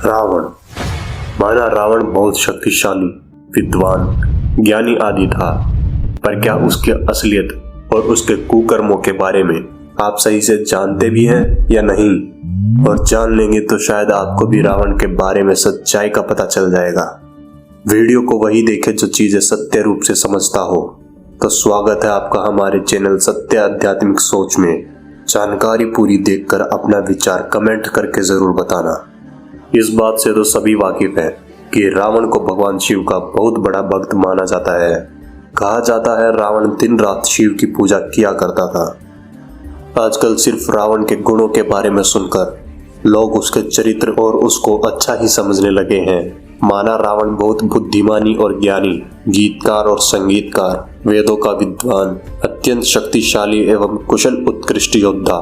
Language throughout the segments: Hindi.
रावण। माना रावण बहुत शक्तिशाली, विद्वान, ज्ञानी आदि था, पर क्या उसकी असलियत और उसके कुकर्मों के बारे में आप सही से जानते भी हैं या नहीं? और जान लेंगे तो शायद आपको भी रावण के बारे में सच्चाई का पता चल जाएगा। वीडियो को वही देखे जो चीजें सत्य रूप से समझता हो। तो स्वागत है आपका हमारे चैनल सत्य आध्यात्मिक सोच में। जानकारी पूरी देखकर अपना विचार कमेंट करके जरूर बताना। इस बात से तो सभी वाकिफ हैं कि रावण को भगवान शिव का बहुत बड़ा भक्त माना जाता है। कहा जाता है रावण दिन रात शिव की पूजा किया करता था। आजकल सिर्फ रावण के गुणों के बारे में सुनकर लोग उसके चरित्र और उसको अच्छा ही समझने लगे हैं। माना रावण बहुत बुद्धिमानी और ज्ञानी, गीतकार और संगीतकार, वेदों का विद्वान, अत्यंत शक्तिशाली एवं कुशल उत्कृष्ट योद्धा,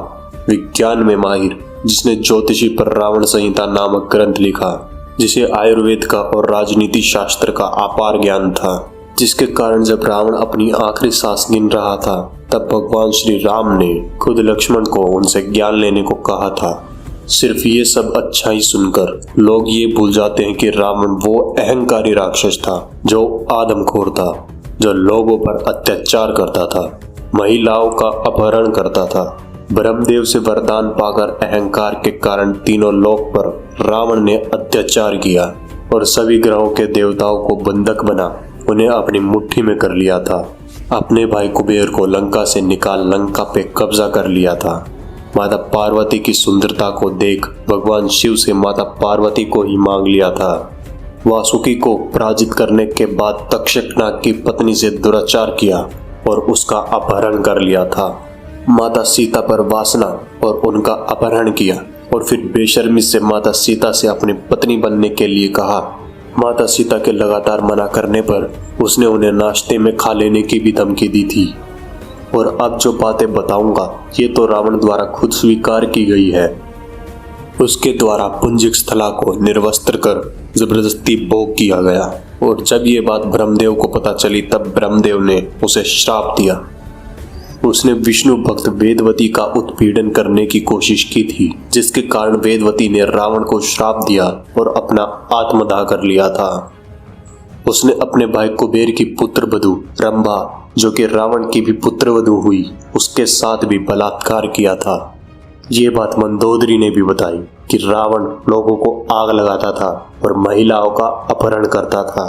विज्ञान में माहिर, जिसने ज्योतिषी पर रावण संहिता नामक ग्रंथ लिखा, जिसे आयुर्वेद का और राजनीति शास्त्र का अपार ज्ञान था, जिसके कारण जब रावण अपनी आखिरी सांस गिन रहा था तब भगवान श्री राम ने खुद लक्ष्मण को उनसे ज्ञान लेने को कहा था। सिर्फ ये सब अच्छा ही सुनकर लोग ये भूल जाते हैं कि रावण वो अहंकारी राक्षस था जो आदमखोर था, जो लोगों पर अत्याचार करता था, महिलाओं का अपहरण करता था। ब्रह्मदेव से वरदान पाकर अहंकार के कारण तीनों लोक पर रावण ने अत्याचार किया और सभी ग्रहों के देवताओं को बंधक बना उन्हें अपनी मुट्ठी में कर लिया था। अपने भाई कुबेर को लंका से निकाल लंका पे कब्जा कर लिया था। माता पार्वती की सुंदरता को देख भगवान शिव से माता पार्वती को ही मांग लिया था। वासुकी को पराजित करने के बाद तक्षक नाग की पत्नी से दुराचार किया और उसका अपहरण कर लिया था। माता सीता पर वासना और उनका अपहरण किया और फिर बेशर्मी से माता सीता से अपनी पत्नी बनने के लिए कहा। माता सीता के लगातार मना करने पर उसने उन्हें नाश्ते में खा लेने की भी धमकी दी थी। और अब जो बातें बताऊंगा ये तो रावण द्वारा खुद स्वीकार की गई है। उसके द्वारा पुंजिक स्थला को निर्वस्त्र कर जबरदस्ती भोग किया गया और जब ये बात ब्रह्मदेव को पता चली तब ब्रह्मदेव ने उसे श्राप दिया। उसने विष्णु भक्त वेदवती का उत्पीड़न करने की कोशिश की थी, जिसके कारण वेदवती ने रावण को श्राप दिया और अपना आत्मदाह कर लिया था। उसने अपने भाई कुबेर की पुत्र वधू रंभा, जो कि रावण की भी पुत्र वधू हुई, उसके साथ भी बलात्कार किया था। ये बात मंदोदरी ने भी बताई कि रावण लोगों को आग लगाता था और महिलाओं का अपहरण करता था।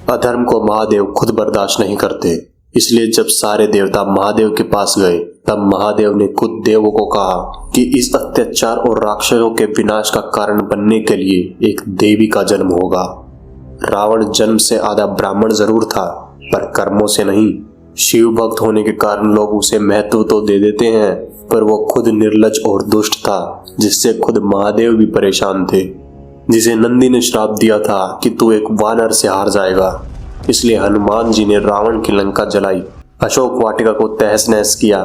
अधर्म को महादेव खुद बर्दाश्त नहीं करते, इसलिए जब सारे देवता महादेव के पास गए तब महादेव ने खुद देवों को कहा कि इस अत्याचार और राक्षसों के विनाश का कारण बनने के लिए एक देवी का जन्म होगा। रावण जन्म से आधा ब्राह्मण जरूर था, पर कर्मों से नहीं। शिव भक्त होने के कारण लोग उसे महत्व तो दे देते हैं, पर वो खुद निर्लज और दुष्ट था, जिससे खुद महादेव भी परेशान थे। जिसे नंदी ने श्राप दिया था कि तू एक वानर से हार जाएगा, इसलिए हनुमान जी ने रावण की लंका जलाई, अशोक वाटिका को तहस नहस किया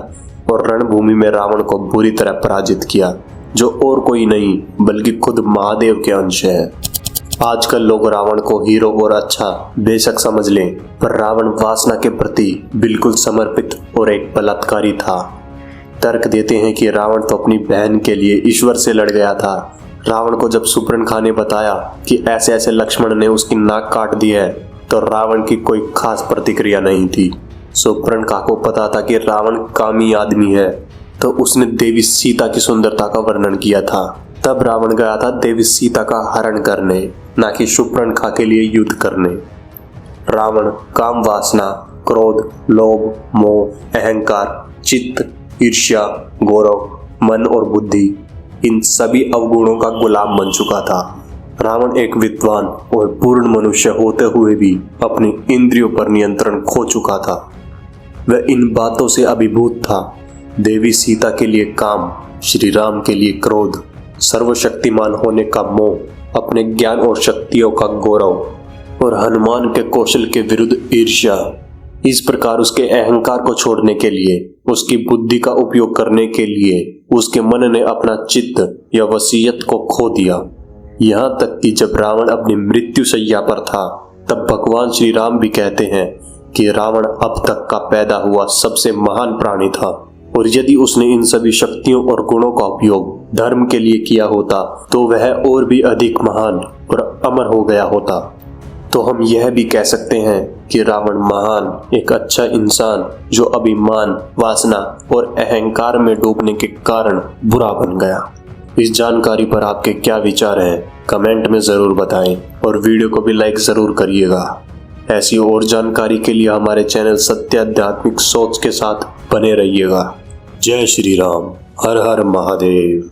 और रणभूमि में रावण को बुरी तरह पराजित किया, जो और कोई नहीं बल्कि खुद महादेव के अंश है। आजकल लोग रावण को हीरो और अच्छा बेशक समझ लें, पर रावण वासना के प्रति बिल्कुल समर्पित और एक बलात्कारी था। तर्क देते हैं कि रावण तो अपनी बहन के लिए ईश्वर से लड़ गया था। रावण को जब सुपर्णखा ने बताया कि ऐसे ऐसे लक्ष्मण ने उसकी नाक काट दी है, तो रावण की कोई खास प्रतिक्रिया नहीं थी। सुपर्णखा को पता था कि रावण कामी आदमी है, तो उसने देवी सीता की सुंदरता का वर्णन किया था। तब रावण गया था देवी सीता का हरण करने, ना कि सुपर्णखा के लिए युद्ध करने। रावण काम वासना, क्रोध, लोभ, मोह, अहंकार, चित्त, ईर्ष्या, गौरव, मन और बुद्धि, इन सभी अवगुणों का गुलाम बन चुका था। रावण एक विद्वान और पूर्ण मनुष्य होते हुए भी अपनी इंद्रियों पर नियंत्रण खो चुका था। वह इन बातों से अभिभूत था। देवी सीता के लिए काम, श्री राम के लिए क्रोध, सर्वशक्तिमान होने का मोह, अपने ज्ञान और शक्तियों का गौरव और हनुमान के कौशल के विरुद्ध ईर्ष्या। इस प्रकार उसके अहंकार को छोड़ने के लिए, उसकी बुद्धि का उपयोग करने के लिए उसके मन ने अपना चित्त या वसीयत को खो दिया। यहाँ तक कि जब रावण अपनी मृत्यु शैया पर था तब भगवान श्री राम भी कहते हैं कि रावण अब तक का पैदा हुआ सबसे महान प्राणी था, और यदि उसने इन सभी शक्तियों और गुणों का उपयोग धर्म के लिए किया होता तो वह और भी अधिक महान और अमर हो गया होता। तो हम यह भी कह सकते हैं कि रावण महान एक अच्छा इंसान जो अभिमान, वासना और अहंकार में डूबने के कारण बुरा बन गया। इस जानकारी पर आपके क्या विचार हैं कमेंट में जरूर बताएं और वीडियो को भी लाइक जरूर करिएगा। ऐसी और जानकारी के लिए हमारे चैनल सत्य आध्यात्मिक सोच के साथ बने रहिएगा। जय श्री राम, हर हर महादेव।